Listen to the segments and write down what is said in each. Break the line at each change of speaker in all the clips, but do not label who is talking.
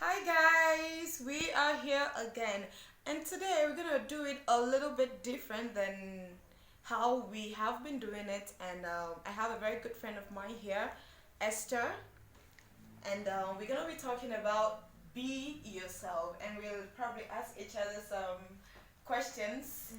Hi guys, we are here again, and today we're gonna do it a little bit different than how we have been doing it. And I have a very good friend of mine here, Esther, and we're gonna be talking about be yourself, and we'll probably ask each other some questions,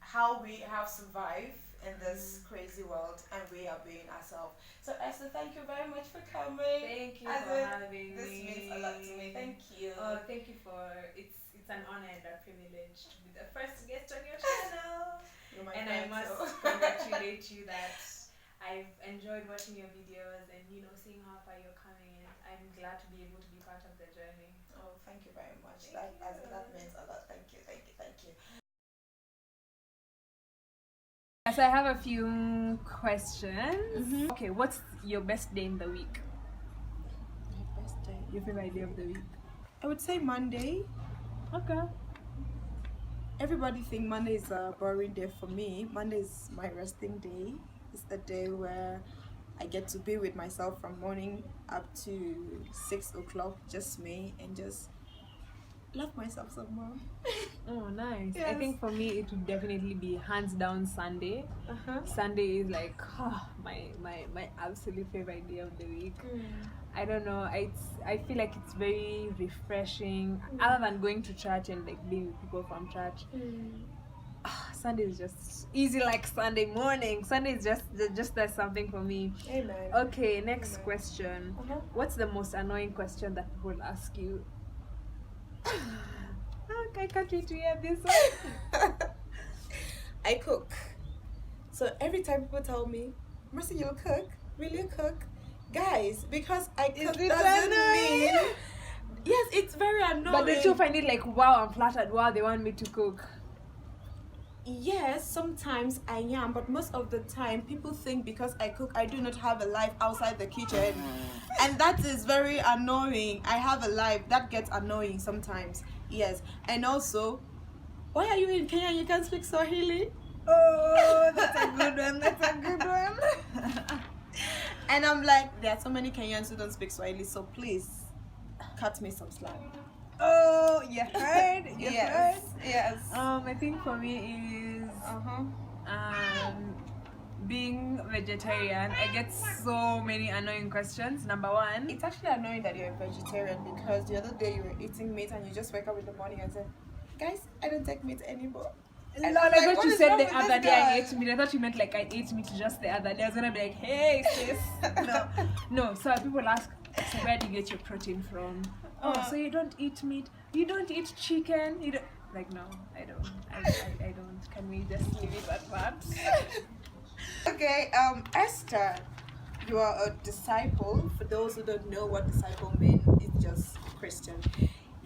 how we have survived in this crazy world, and we are being ourselves. So Esther, thank you very much for coming.
Thank you
As
for
in,
having
this
me.
means a lot to me. Thank you.
Oh, thank you for it's an honor and a privilege to be the first guest on your channel.
You're my
And
friend,
I must
so.
congratulate you that I've enjoyed watching your videos and seeing how far you're coming, and I'm glad to be able to be part of the journey.
Oh, thank you very much.
Thank
That
you.
means a lot. Thank you, thank you, thank you.
So I have a few questions. Okay, what's your best day in the week?
My best day.
Your favorite day of the week?
I would say Monday.
Okay.
Everybody think Monday is a boring day. For me, Monday is my resting day. It's the day where I get to be with myself from morning up to 6 o'clock, just me, and just love myself some more.
Oh, nice. I
Yes.
think for me it would definitely be hands down Sunday. Sunday is like my absolute favorite day of the week. I don't know. I feel like it's very refreshing. Other than going to church and like being with people from church, Sunday is just easy like Sunday morning. Sunday is just there's something for me.
Amen.
Okay, next
Amen.
question. What's the most annoying question that people ask you? I can't wait to hear this one.
I cook. So every time people tell me, Mercy, you'll cook? Will you cook? Guys, because I cook
it
doesn't
annoying?
mean. Yes, it's very annoying.
But don't you find it like, wow, I'm flattered, wow, they want me to cook?
Yes, sometimes I am, but most of the time people think because I cook I do not have a life outside the kitchen. And that is very annoying. I have a life. That gets annoying sometimes. Yes. And also, why are you in Kenya and you can't speak Swahili?
Oh, that's a good one. That's a good one.
And I'm like, there are so many Kenyans who don't speak Swahili, so please cut me some slack.
Oh, you heard? You
Yes.
heard?
Yes.
I think for me is being vegetarian. I get so many annoying questions. Number one,
It's actually annoying that you're a vegetarian, because the other day you were eating meat and you just wake up in the morning and say, guys, I don't take meat anymore.
Lord,
I'm
I
like,
thought
what
you
is
said
wrong
the
with
other
this
day I
guy?
ate meat. I thought you meant like I ate meat just the other day. I was gonna be like, hey sis. No. So people ask, so where do you get your protein from? Oh, so you don't eat meat? You don't eat chicken? You don't? Like, no, I don't. I don't. Can we just leave it at that?
Okay, Esther, you are a disciple. For those who don't know what disciple means, it's just Christian.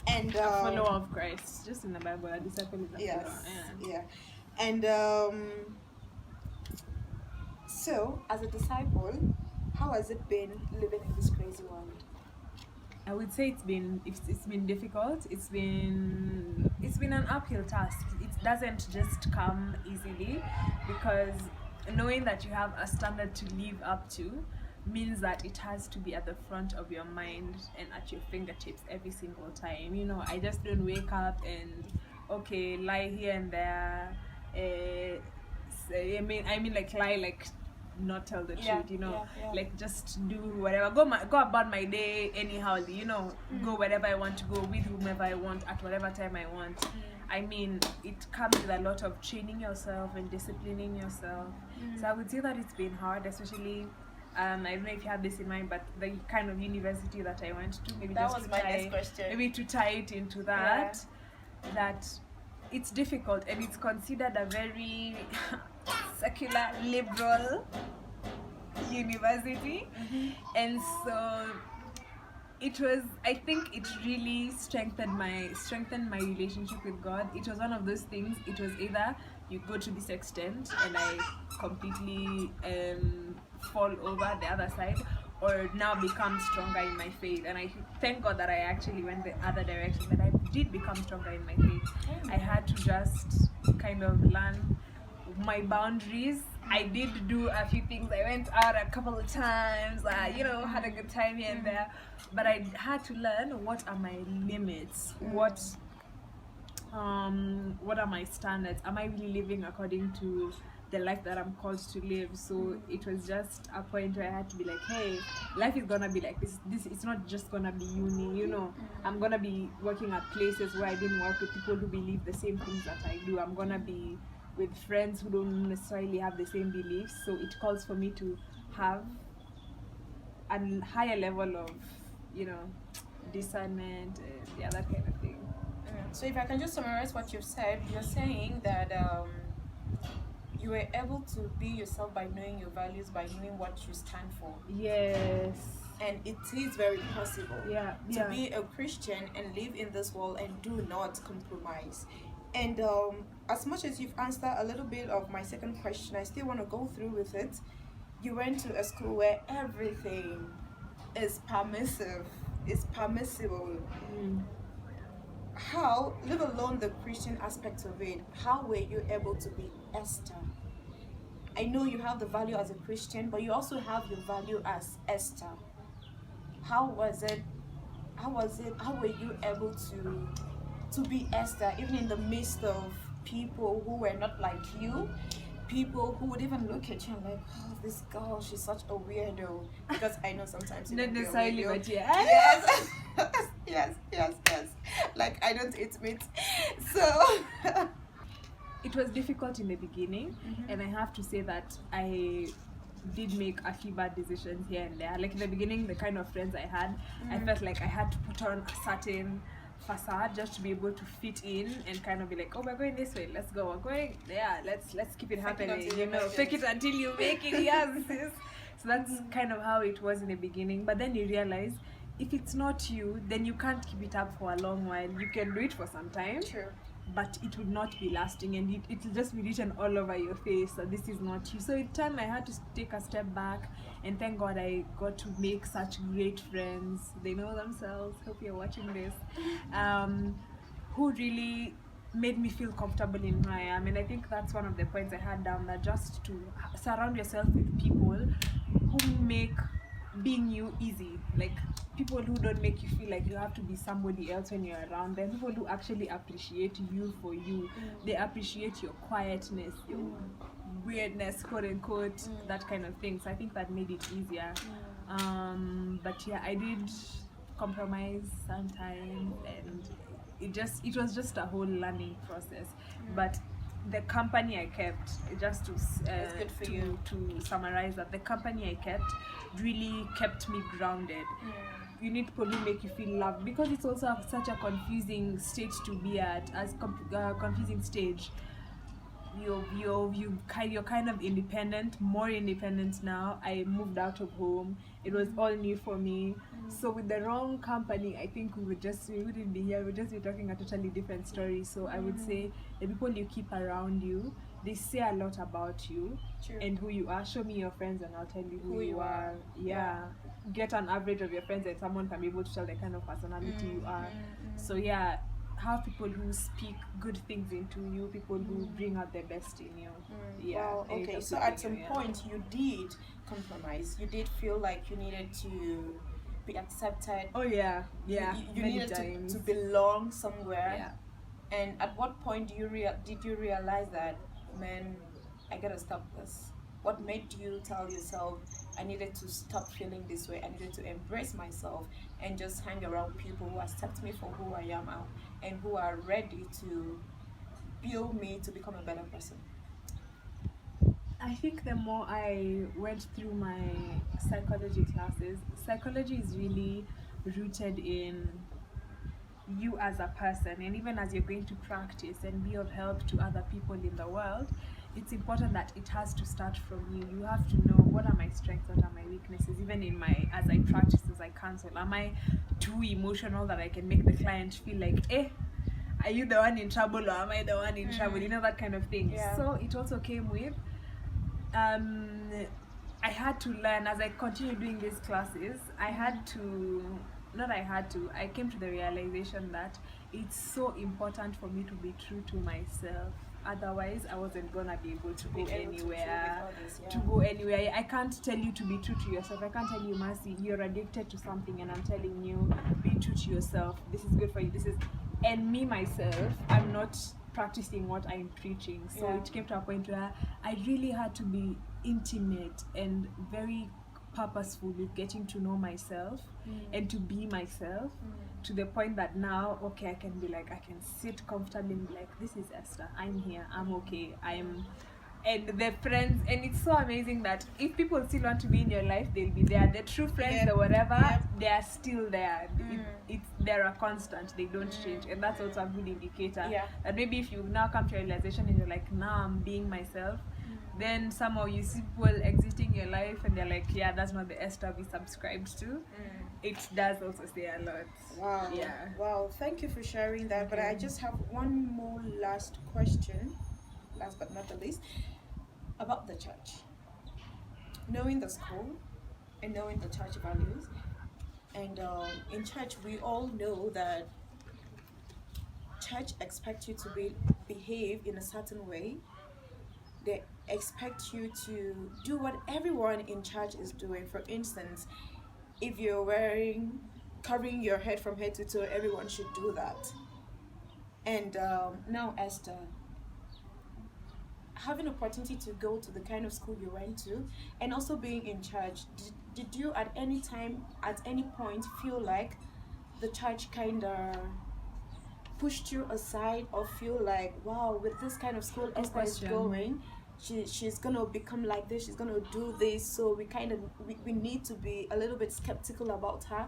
And
Follower of Christ, just in the Bible, a disciple is a
yes,
follower.
yeah. And so as a disciple, how has it been living in this crazy world?
I would say it's been difficult. It's been an uphill task. It doesn't just come easily, because knowing that you have a standard to live up to means that it has to be at the front of your mind and at your fingertips every single time. I just don't wake up and lie here and there. I mean like lie, like not tell the truth, like just do whatever, go about my day anyhow, go wherever I want to go, with whomever I want, at whatever time I want. I mean, it comes with a lot of training yourself and disciplining yourself. So I would say that it's been hard, especially I don't know if you have this in mind, but the kind of university that I went to, maybe
That
just
was
to
my
tie,
next question.
maybe to tie it into that, that it's difficult, and it's considered a very secular, liberal university. And so I think it really strengthened my relationship with God. It was one of those things. It was either you go to this extent and I completely fall over the other side, or now become stronger in my faith. And I thank God that I actually went the other direction, that I did become stronger in my faith. I had to just kind of learn my boundaries. I did do a few things. I went out a couple of times, had a good time here and there. But I had to learn what are my limits, what are my standards, am I really living according to the life that I'm called to live. So it was just a point where I had to be like, hey, life is gonna be like this it's not just gonna be uni, I'm gonna be working at places where I didn't work with people who believe the same things that I do. I'm gonna be with friends who don't necessarily have the same beliefs. So it calls for me to have a higher level of discernment and that kind of thing.
So if I can just summarize what you've said, you're saying that you were able to be yourself by knowing your values, by knowing what you stand for.
Yes.
And it is very possible
to
be a Christian and live in this world and do not compromise. And as much as you've answered a little bit of my second question, I still want to go through with it. You went to a school where everything is permissive, is permissible. How, live alone the Christian aspect of it, how were you able to be Esther? I know you have the value as a Christian, but you also have your value as Esther. How were you able to be Esther, even in the midst of people who were not like you? People who would even look at you and like, oh, this girl, she's such a weirdo. Because I know sometimes
not necessarily, but
yes. yes. Like, I don't eat meat. So
it was difficult in the beginning, and I have to say that I did make a few bad decisions here and there. Like in the beginning, the kind of friends I had, I felt like I had to put on a certain facade just to be able to fit in and kind of be like, oh, we're going this way, let's go, we're going let's keep it happening, fake it until you make it. Yes. So that's kind of how it was in the beginning. But then you realize if it's not you, then you can't keep it up for a long while. You can do it for some time.
True.
But it would not be lasting, and it will just be written all over your face that this is not you. So in time I had to take a step back, and thank God I got to make such great friends. They know themselves, hope you're watching this, who really made me feel comfortable in who I am. And I think that's one of the points I had down, that just to surround yourself with people who make being you easy, like people who don't make you feel like you have to be somebody else when you're around them, people who actually appreciate you for you. They appreciate your quietness, your weirdness, quote unquote, that kind of thing. So I think that made it easier. But yeah, I did compromise sometimes, and it was just a whole learning process. But the company I kept, just to summarize that, the company I kept really kept me grounded. You need people who make you feel loved, because it's also such a confusing stage to be at. Confusing stage. You're kind of independent, more independent now. I moved out of home. It was all new for me. So with the wrong company, I think we wouldn't be here. We'd just be talking a totally different story. So I would say the people you keep around you, they say a lot about you.
True.
And who you are. Show me your friends and I'll tell you who you are. Yeah. Get an average of your friends, and someone can be able to tell the kind of personality you are. So yeah, have people who speak good things into you, people who bring out the best in you.
Wow, okay. So at some point you did compromise. You did feel like you needed to be accepted.
Oh yeah.
You needed to belong somewhere.
Yeah.
And at what point did you realize that, man, I gotta stop this? What made you tell yourself, I needed to stop feeling this way, I needed to embrace myself and just hang around people who accept me for who I am now and who are ready to build me to become a better person?
I think the more I went through my psychology classes, psychology is really rooted in you as a person, and even as you're going to practice and be of help to other people in the world, it's important that it has to start from you. You have to know, what are my strengths, what are my weaknesses. Even in as I practice, as I counsel, am I too emotional that I can make the client feel like, are you the one in trouble, or am I the one in trouble? That kind of thing.
Yeah.
So it also came with I had to learn, as I continued doing these classes, I came to the realization that it's so important for me to be true to myself. Otherwise, I wasn't gonna be able to go
Be able to chill with
anywhere.
others, yeah.
To go anywhere, I can't tell you to be true to yourself. I can't tell you, Mercy, you're addicted to something, and I'm telling you, be true to yourself. This is good for you. This is, and me myself, I'm not practicing what I'm preaching. So
Yeah.
it came to a point where I really had to be intimate and very purposeful with getting to know myself and to be myself, to the point that now, okay, I can be like, I can sit comfortably and be like, this is Esther, I'm here, I'm okay, I'm, and the friends, and it's so amazing that if people still want to be in your life, they'll be there. The true friends,
Yep.
the whatever,
Yep.
they are still there. They're a constant, they don't change, and that's also a good indicator.
Yeah.
That maybe if you now come to a realization and you're like, now I'm being myself, then somehow you see people exiting your life and they're like, yeah, that's not the Esther we subscribed to. It does also say a lot.
Wow.
Yeah.
Wow. Thank you for sharing that. But I just have one more last question, last but not the least, about the church. Knowing the school and knowing the church values, and in church we all know that church expects you to behave in a certain way. They expect you to do what everyone in church is doing. For instance, if you're covering your head from head to toe, everyone should do that. And now, Esther, having opportunity to go to the kind of school you went to, and also being in church, did you at any time, at any point, feel like the church kind of pushed you aside, or feel like, wow, with this kind of school Esther is going, she's gonna become like this, she's gonna do this, so we need to be a little bit skeptical about her?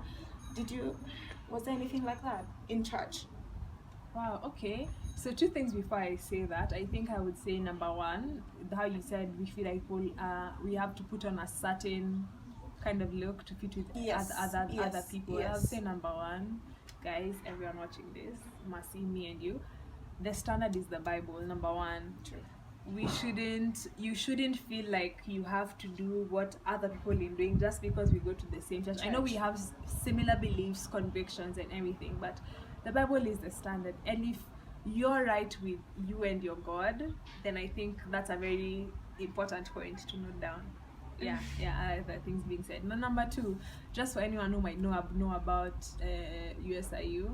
Was there anything like that in church?
Wow, okay. So 2 things before I say that. I think I would say number 1, how you said we feel like we have to put on a certain kind of look to fit with other people.
Yes.
I would say number 1, guys, everyone watching this, Mercy, me and you, the standard is the Bible, number 1.
True.
You shouldn't feel like you have to do what other people are doing just because we go to the same church. I know we have similar beliefs, convictions and everything, but the Bible is the standard, and if you're right with you and your God, then I think that's a very important point to note down. Other things being said. Now, number 2, just for anyone who might know about USIU,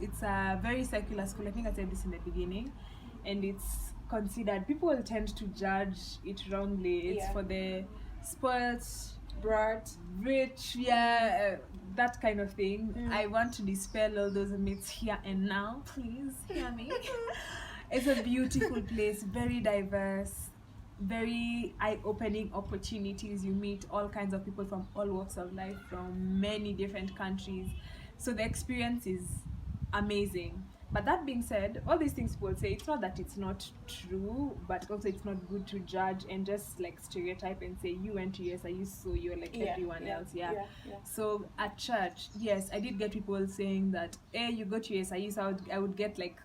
it's a very secular school. I think I said this in the beginning, and it's considered, people tend to judge it wrongly. It's for the sports,
broad,
rich, that kind of thing. I want to dispel all those myths here and now. Please hear me. It's a beautiful place, very diverse, very eye-opening opportunities. You meet all kinds of people from all walks of life, from many different countries. So the experience is amazing. But that being said, all these things people say, it's not that it's not true, but also it's not good to judge and just like stereotype and say you went to USIU, so you're like everyone else. So at church, yes, I did get people saying that, hey, you go to USIU, so I would get like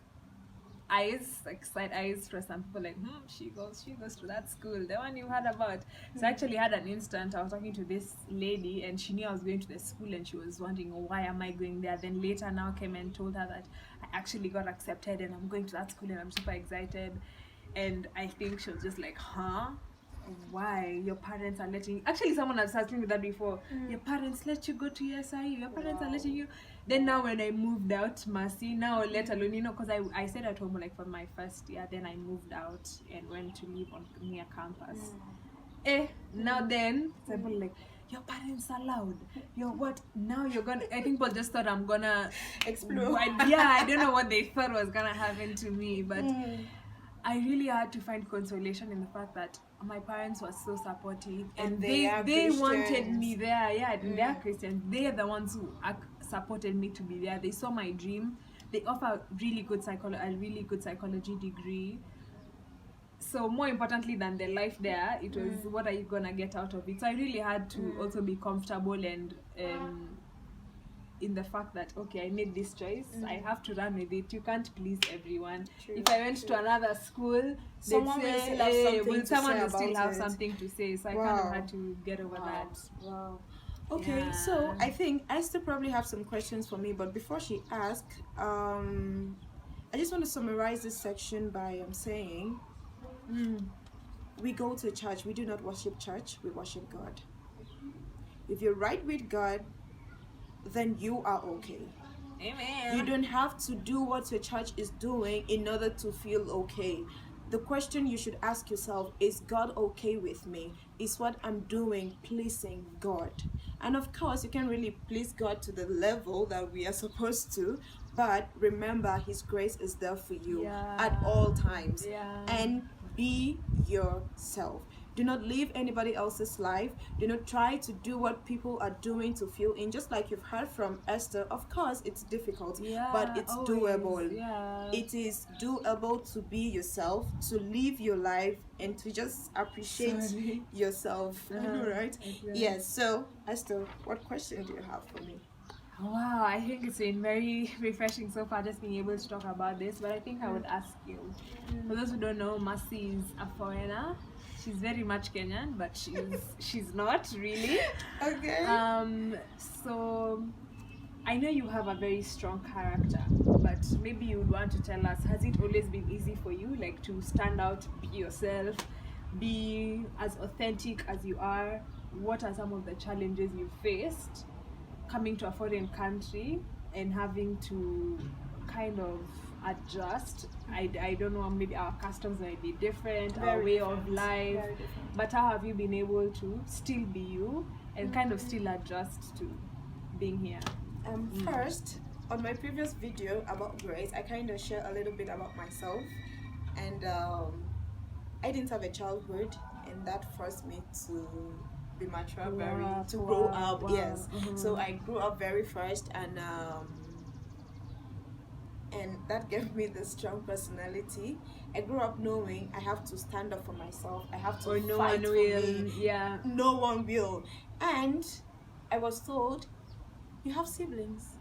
eyes, like side eyes for some people, like she goes to that school, the one you heard about. So I actually had an instant, I was talking to this lady and she knew I was going to the school and she was wondering, why am I going there? Then later now came and told her that I actually got accepted and I'm going to that school and I'm super excited. And I think she was just like, why? Your parents are letting you... Actually, someone has asked me that before. Your parents let you go to USIU, your parents are letting you... Then now when I moved out, Mercy, now let alone, because I stayed at home like for my first year, then I moved out and went to live on near campus. Now then, people like, your parents are loud. You're what? Now you're gonna... I think people just thought I'm gonna...
explode.
I don't know what they thought was gonna happen to me, but... I really had to find consolation in the fact that my parents were so supportive and they wanted me there. They're Christians. They're the ones who supported me to be there. They saw my dream. They offer a really good psychology degree. So more importantly than the life there, it was what are you gonna get out of it. So I really had to also be comfortable and in the fact that, okay, I made this choice, I have to run with it. You can't please everyone. If I went to another school,
someone
they'd say, someone will still have something to say. So I kind of had to get over that.
Wow. Okay, so I think Esther probably have some questions for me, but before she asks, I just want to summarize this section by saying we go to church. We do not worship church. We worship God. If you're right with God, then you are okay.
Amen.
You don't have to do what your church is doing in order to feel okay. The question you should ask yourself, is God okay with me? Is what I'm doing pleasing God? And of course, you can't really please God to the level that we are supposed to, but remember, His grace is there for you at all times. And be yourself. Do not live anybody else's life. Do not try to do what people are doing to feel in. Just like you've heard from Esther, of course it's difficult, but it's always doable. It is doable to be yourself, to live your life, and to just appreciate yourself. I know, right? Yes. So, Esther, what question do you have for me?
Wow, I think it's been very refreshing so far just being able to talk about this, but I think I would ask you, for those who don't know, Mercy is a foreigner. She's very much Kenyan, but she's not really.
Okay.
So I know you have a very strong character, but maybe you would want to tell us, has it always been easy for you, like, to stand out, be yourself, be as authentic as you are? What are some of the challenges you've faced coming to a foreign country and having to kind of adjust? I don't know, maybe our customs might be different, our way of life, but how have you been able to still be you and kind of still adjust to being here?
First, on my previous video about grace, I kind of share a little bit about myself, and I didn't have a childhood, and that forced me to be mature, grow up. Yes. So I grew up very first, and that gave me the strong personality. I grew up knowing I have to stand up for myself. I have to fight for me.
Yeah.
No one will. And I was told, you have siblings.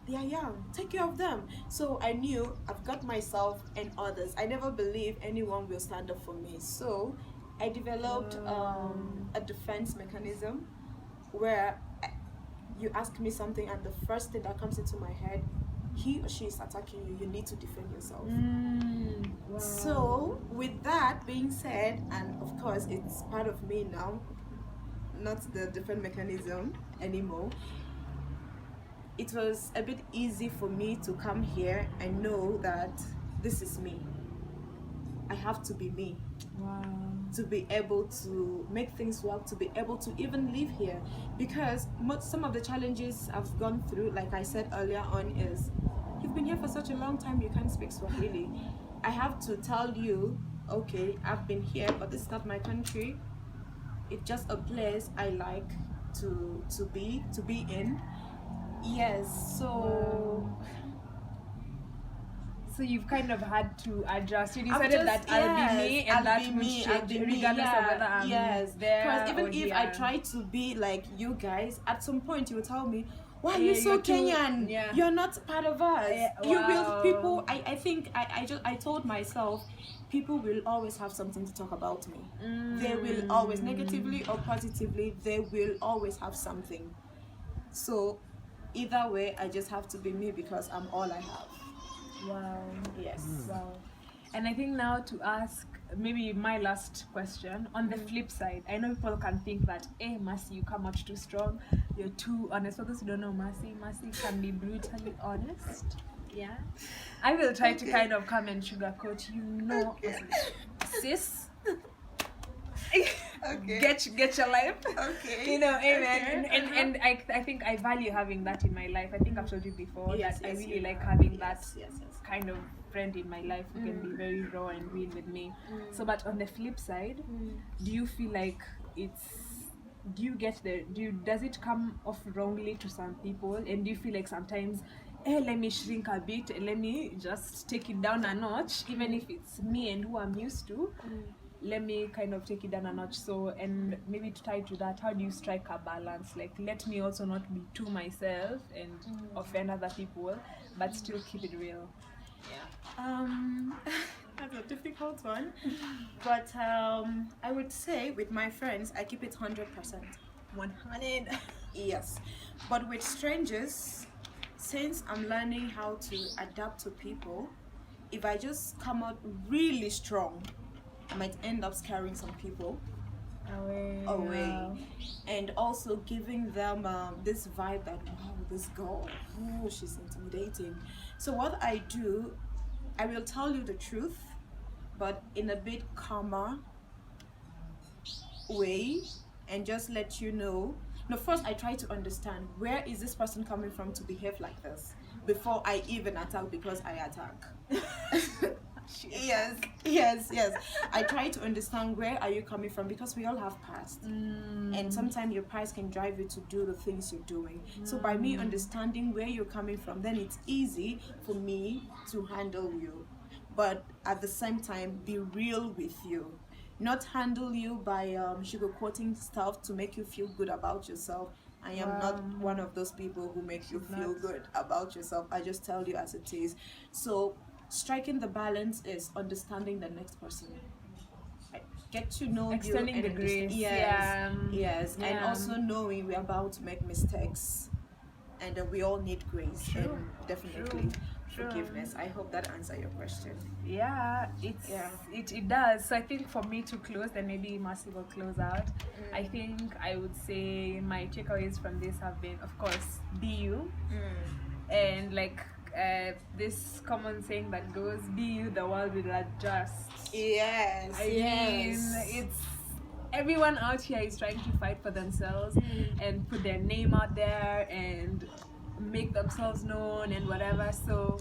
They are young. Take care of them. So I knew I've got myself and others. I never believe anyone will stand up for me. So I developed a defense mechanism where you ask me something and the first thing that comes into my head, he or she is attacking you, you need to defend yourself. So with that being said, and of course it's part of me now, not the defense mechanism anymore, it was a bit easy for me to come here and know that this is me. I have to be me. To be able to make things work, to be able to even live here. Because some of the challenges I've gone through, like I said earlier on, is you've been here for such a long time, you can't speak Swahili. I have to tell you, okay, I've been here, but this is not my country. It's just a place I like to be in. Yes, so
you've kind of had to adjust. You decided that I'll be me, and that will change regardless of whether I'm there.
Because even if I try to be like you guys, at some point you will tell me, why are you so Kenyan? You're not part of us. You will. People. I think I told myself, people will always have something to talk about me. They will always, negatively or positively, they will always have something. So either way, I just have to be me because I'm all I have.
Wow.
Yes.
Wow. And I think now to ask maybe my last question, on the flip side, I know people can think that, hey, Mercy, you come out too strong, you're too honest. For those who don't know Mercy can be brutally honest. Yeah. I will try to kind of come and sugarcoat, sis. Get your life. Amen. And I think I value having that in my life. I think I've told you before that I really like having that kind of friend in my life who can be very raw and real with me. So, but on the flip side, do you feel like does it come off wrongly to some people, and do you feel like sometimes, hey, let me shrink a bit, let me just take it down a notch, even if it's me and who I'm used to, let me kind of take it down a notch? So, and maybe to tie to that, how do you strike a balance? Like, let me also not be too myself and offend other people, but still keep it real.
That's a difficult one. But I would say with my friends, I keep it 100%.
100.
Yes. But with strangers, since I'm learning how to adapt to people, if I just come out really strong, I might end up scaring some people away.
Wow.
And also giving them this vibe that, wow, this girl, oh, she's intimidating. So what I do, I will tell you the truth, but in a bit calmer way, and just let you know. No, first I try to understand, where is this person coming from to behave like this before I even attack, because I attack. Yes. I try to understand, where are you coming from, because we all have past, and sometimes your past can drive you to do the things you're doing. So by me understanding where you're coming from, then it's easy for me to handle you, but at the same time be real with you, not handle you by sugarcoating stuff to make you feel good about yourself. I am not one of those people who make you feel good about yourself. I just tell you as it is. So striking the balance is understanding the next person. Get to know
Extending
you
the
and
grace.
Yes, and also knowing we're about to make mistakes, and we all need grace.
True.
And definitely forgiveness. I hope that answered your question.
It does. So I think for me to close, then maybe Mercy will close out. I think I would say my takeaways from this have been, of course, be you, and like this common saying that goes, be you, the world will adjust.
Yes.
I mean, it's everyone out here is trying to fight for themselves and put their name out there and make themselves known and whatever. So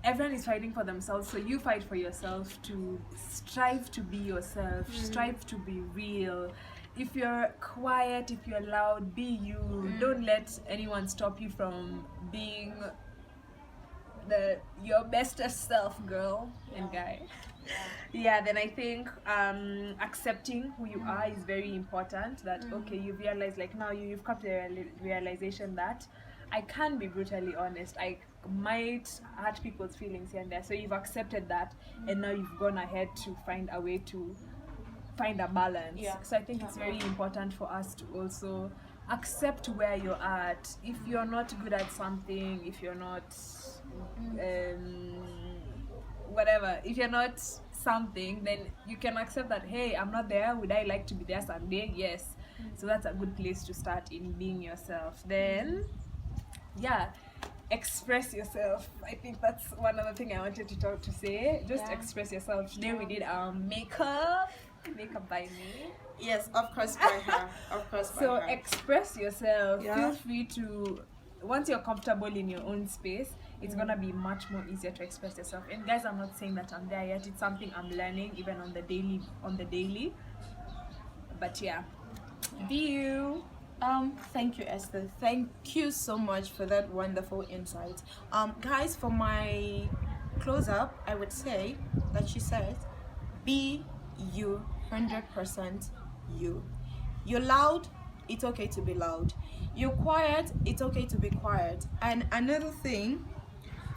everyone is fighting for themselves, so you fight for yourself, to strive to be yourself, strive to be real. If you're quiet, if you're loud, be you. Don't let anyone stop you from being your bestest self, girl and guy. Then I think accepting who you are is very important. That okay, you realize, like now you've come to the realization that I can be brutally honest, I might hurt people's feelings here and there. So you've accepted that, and now you've gone ahead to find a way to find a balance. So I think it's very important for us to also accept where you're at. If you're not good at something, if you're not whatever, if you're not something, then you can accept that, hey, I'm not there. Would I like to be there someday? Yes. So that's a good place to start in being yourself. Then express yourself. I think that's one other thing I wanted to say. Just express yourself. Today we did our makeup by me.
Yes, of course by her. Of course by
so
her.
Express yourself. Feel free to, once you're comfortable in your own space, it's gonna be much more easier to express yourself. And guys, I'm not saying that I'm there yet. It's something I'm learning even on the daily. But be you.
Thank you, Esther. Thank you so much for that wonderful insight. Guys, for my close-up, I would say that she said, be you, 100% you. You're loud, it's okay to be loud. You're quiet, it's okay to be quiet. And another thing,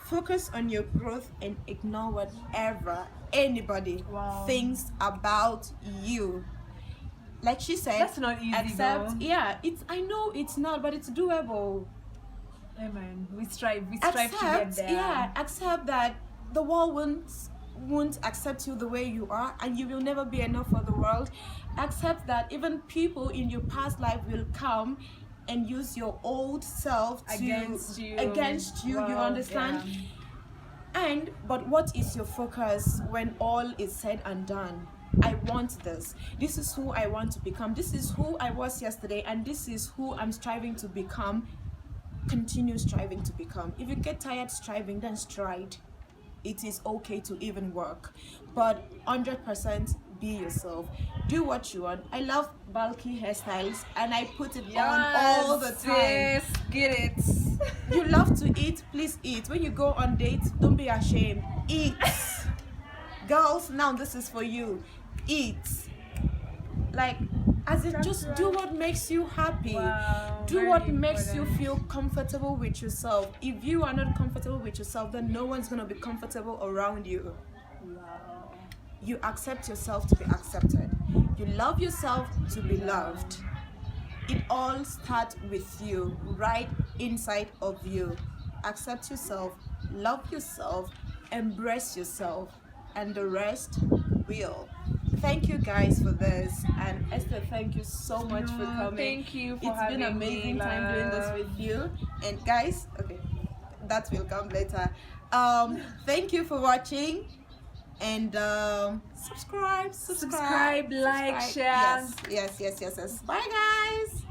focus on your growth and ignore whatever anybody thinks about you. Like she said,
that's not easy.
Accept, I know it's not, but it's doable.
Amen. We strive to get there.
Accept that the world won't accept you the way you are, and you will never be enough for the world. Accept that even people in your past life will come and use your old self
against you.
You understand? But what is your focus when all is said and done? I want this. This is who I want to become. This is who I was yesterday, and this is who I'm striving to become. Continue striving to become. If you get tired striving, then stride. It is okay to even work, but 100% be yourself. Do what you want. I love bulky hairstyles, and I put it on all the time.
Yes, get it.
You love to eat, please eat. When you go on dates, don't be ashamed. Eat. Girls, now this is for you. Eat. Like, just do what makes you happy. Do what makes you feel comfortable with yourself. If you are not comfortable with yourself, then no one's going to be comfortable around you. You accept yourself to be accepted. You love yourself to be loved. It all starts with you, right inside of you. Accept yourself, love yourself, embrace yourself, and the rest will. Thank you guys for this, and Esther, thank you so much for coming.
Thank you for
It's
having
been amazing time doing this with you. And guys, okay, that will come later. Thank you for watching, and subscribe,
Subscribe, like, share.
Yes. Bye guys.